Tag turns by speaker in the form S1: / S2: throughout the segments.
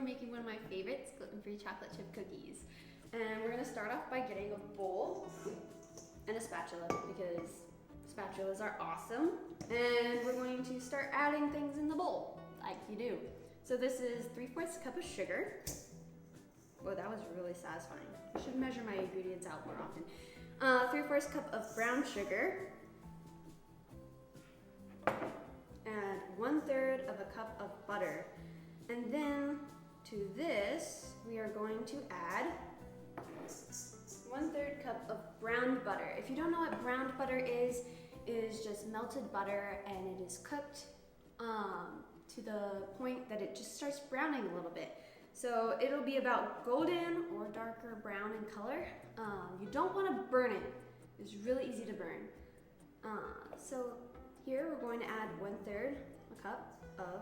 S1: we're making one of my favorites, gluten-free chocolate chip cookies. And we're gonna start off by getting a bowl and a spatula because spatulas are awesome. And we're going to start adding things in the bowl, like you do. So this is 3/4 cup of sugar. Whoa, that was really satisfying. I should measure my ingredients out more often. 3/4 cup of brown sugar. And 1/3 of a cup of butter. And then to this, we are going to add 1/3 cup of browned butter. If you don't know what browned butter is just melted butter, and it is cooked to the point that it just starts browning a little bit. So it'll be about golden or darker brown in color. You don't want to burn it. It's really easy to burn. So here we're going to add 1/3 a cup of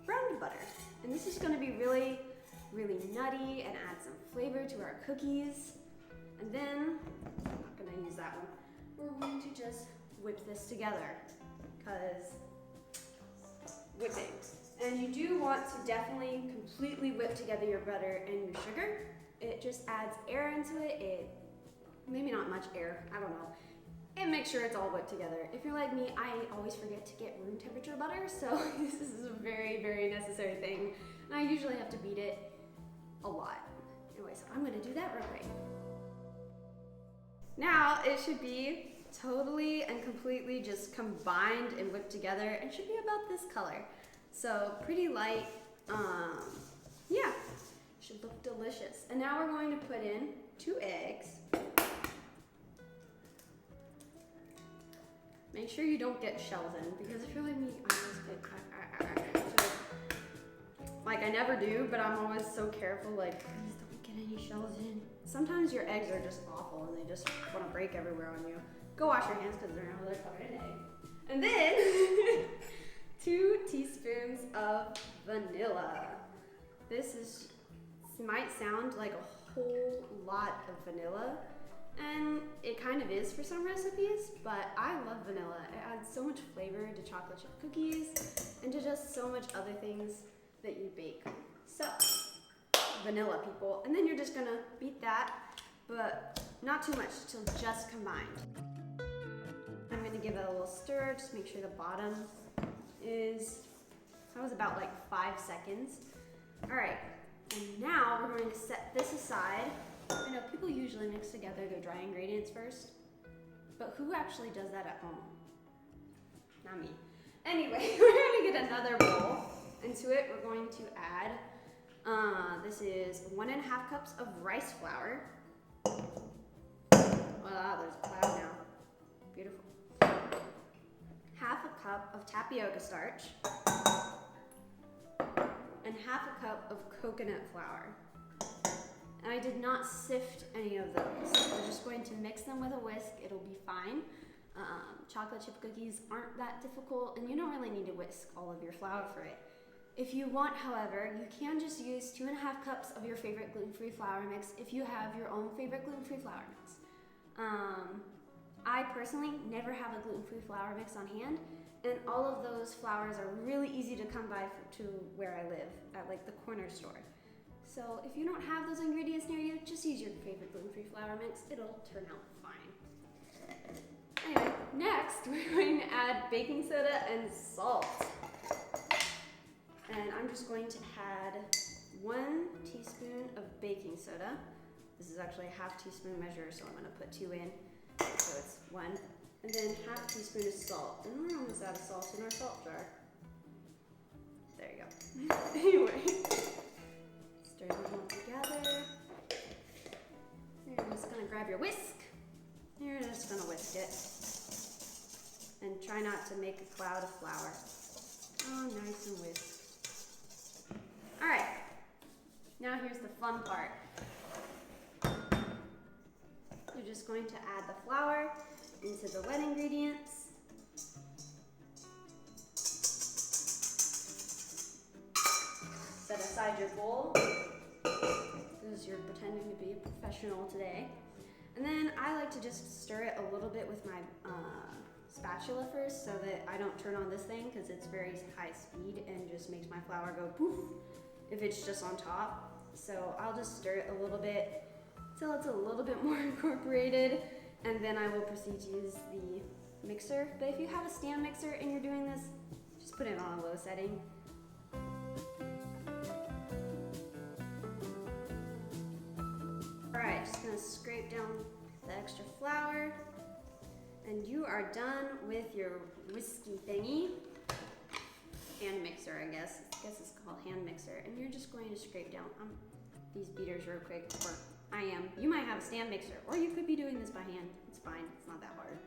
S1: browned butter. And this is going to be really, really nutty and add some flavor to our cookies. And then, I'm not going to use that one. We're going to just whip this together because whipping. And you do want to definitely completely whip together your butter and your sugar. It just adds air into it. Maybe not much air, I don't know. And make sure it's all whipped together. If you're like me, I always forget to get room temperature butter, so this is a very, very necessary thing. And I usually have to beat it a lot. Anyway, so I'm gonna do that real quick. Now it should be totally and completely just combined and whipped together and should be about this color. So pretty light, yeah, should look delicious. And now we're going to put in 2 eggs. Make sure you don't get shells in, because if you're like me, I always get, like I never do, but I'm always so careful, like please don't get any shells in. Sometimes your eggs are just awful and they just want to break everywhere on you. Go wash your hands because they're covered in egg. And then 2 teaspoons of vanilla. This might sound like a whole lot of vanilla, and it kind of is for some recipes, but I love vanilla. It adds so much flavor to chocolate chip cookies and to just so much other things that you bake. So, vanilla, people. And then you're just gonna beat that, but not too much, till just combined. I'm gonna give it a little stir, just make sure the bottom that was about like 5 seconds. All right, and now we're going to set this aside. I know people usually mix together their dry ingredients first, but who actually does that at home? Not me. Anyway, we're going to get another bowl. Into it, we're going to add, this is 1.5 cups of rice flour. Wow, there's a cloud now. Beautiful. 1/2 cup of tapioca starch. And 1/2 cup of coconut flour. And I did not sift any of those. We're just going to mix them with a whisk. It'll be fine. Chocolate chip cookies aren't that difficult, and you don't really need to whisk all of your flour for it. If you want, however, you can just use 2.5 cups of your favorite gluten-free flour mix if you have your own favorite gluten-free flour mix. I personally never have a gluten-free flour mix on hand, and all of those flours are really easy to come by to where I live, at like the corner store. So if you don't have those ingredients near you, just use your favorite gluten-free flour mix. It'll turn out fine. Anyway, next we're going to add baking soda and salt. And I'm just going to add 1 teaspoon of baking soda. This is actually a 1/2 teaspoon measure, so I'm gonna put 2 in. So it's 1. And then 1/2 teaspoon of salt. And we're almost out of salt in our salt jar. There you go. Anyway, stir them all together. You're just gonna grab your whisk. You're just gonna whisk it. And try not to make a cloud of flour. Oh, nice and whisked. All right, now here's the fun part. You're just going to add the flour into the wet ingredients. Set aside your bowl, because you're pretending to be a professional today. And then I like to just stir it a little bit with my spatula first, so that I don't turn on this thing, because it's very high speed and just makes my flour go poof. if it's just on top. So I'll just stir it a little bit till it's a little bit more incorporated, and then I will proceed to use the mixer. But if you have a stand mixer and you're doing this, just put it on a low setting. Alright, just gonna scrape down the extra flour, and you are done with your whiskey thingy. Hand mixer, I guess it's called hand mixer. And you're just going to scrape down these beaters real quick, or I am. You might have a stand mixer, or you could be doing this by hand. It's fine, it's not that hard.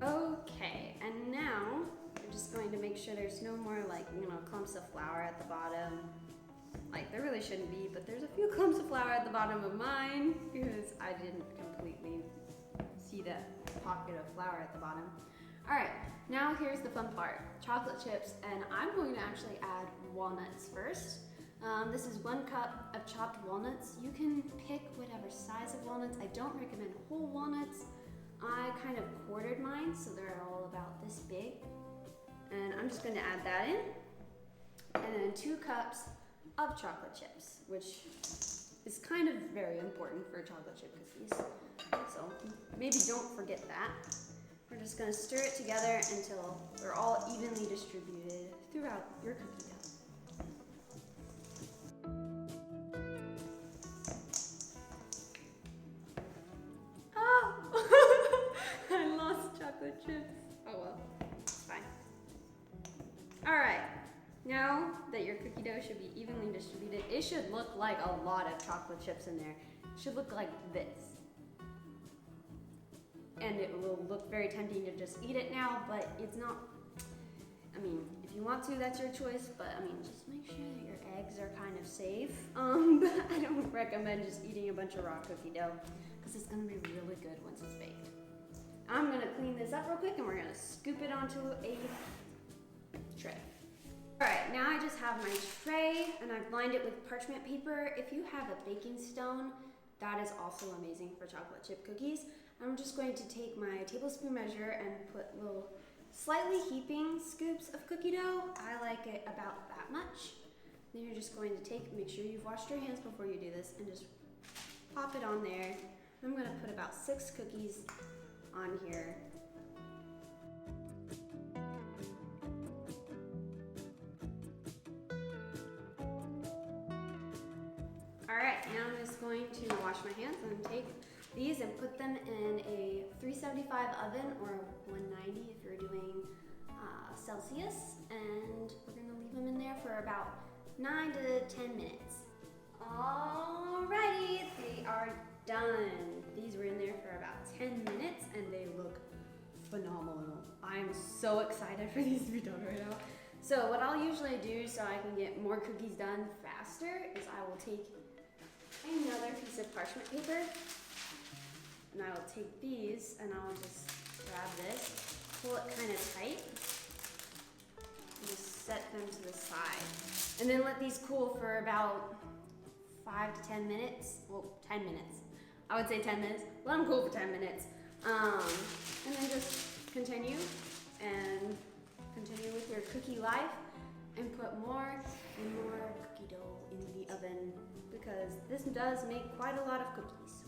S1: Okay, and now we're just going to make sure there's no more clumps of flour at the bottom. Like there really shouldn't be, but there's a few clumps of flour at the bottom of mine because I didn't completely see that pocket of flour at the bottom. All right, now here's the fun part, chocolate chips, and I'm going to actually add walnuts first. This is 1 cup of chopped walnuts. You can pick whatever size of walnuts. I don't recommend whole walnuts. I kind of quartered mine, so they're all about this big. And I'm just going to add that in. And then 2 cups of chocolate chips, which is kind of very important for chocolate chip cookies. So maybe don't forget that. We're just going to stir it together until they're all evenly distributed throughout your cookie dough. Oh! I lost chocolate chips. Oh well, it's fine. Alright, now that your cookie dough should be evenly distributed, it should look like a lot of chocolate chips in there. It should look like this. And it will look very tempting to just eat it now, but it's not. I mean, if you want to, that's your choice, but I mean, just make sure that your eggs are kind of safe. But I don't recommend just eating a bunch of raw cookie dough because it's gonna be really good once it's baked. I'm gonna clean this up real quick and we're gonna scoop it onto a tray. All right, now I just have my tray and I've lined it with parchment paper. If you have a baking stone, that is also amazing for chocolate chip cookies. I'm just going to take my tablespoon measure and put little slightly heaping scoops of cookie dough. I like it about that much. Then you're just going to make sure you've washed your hands before you do this, and just pop it on there. I'm going to put about 6 cookies on here. All right, now I'm just going to wash my hands and take these and put them in a 375 oven or 190 if you're doing Celsius, and we're gonna leave them in there for about 9 to 10 minutes. Alrighty, they are done. These were in there for about 10 minutes and they look phenomenal. I'm so excited for these to be done right now. So what I'll usually do so I can get more cookies done faster is I will take another piece of parchment paper, and I will take these and I'll just grab this, pull it kind of tight, and just set them to the side. And then let these cool for about 5 to 10 minutes. Well, 10 minutes. I would say 10 minutes. Let them cool for 10 minutes. And then just continue with your cookie life and put more and more cookie dough in the oven because this does make quite a lot of cookies.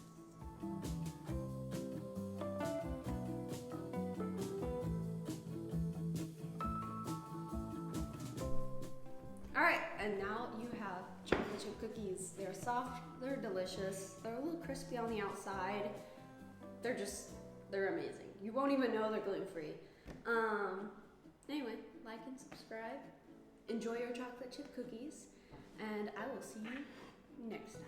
S1: Alright, and now you have chocolate chip cookies. They're soft, they're delicious, they're a little crispy on the outside. They're amazing. You won't even know they're gluten-free. Anyway, like and subscribe. Enjoy your chocolate chip cookies, and I will see you next time.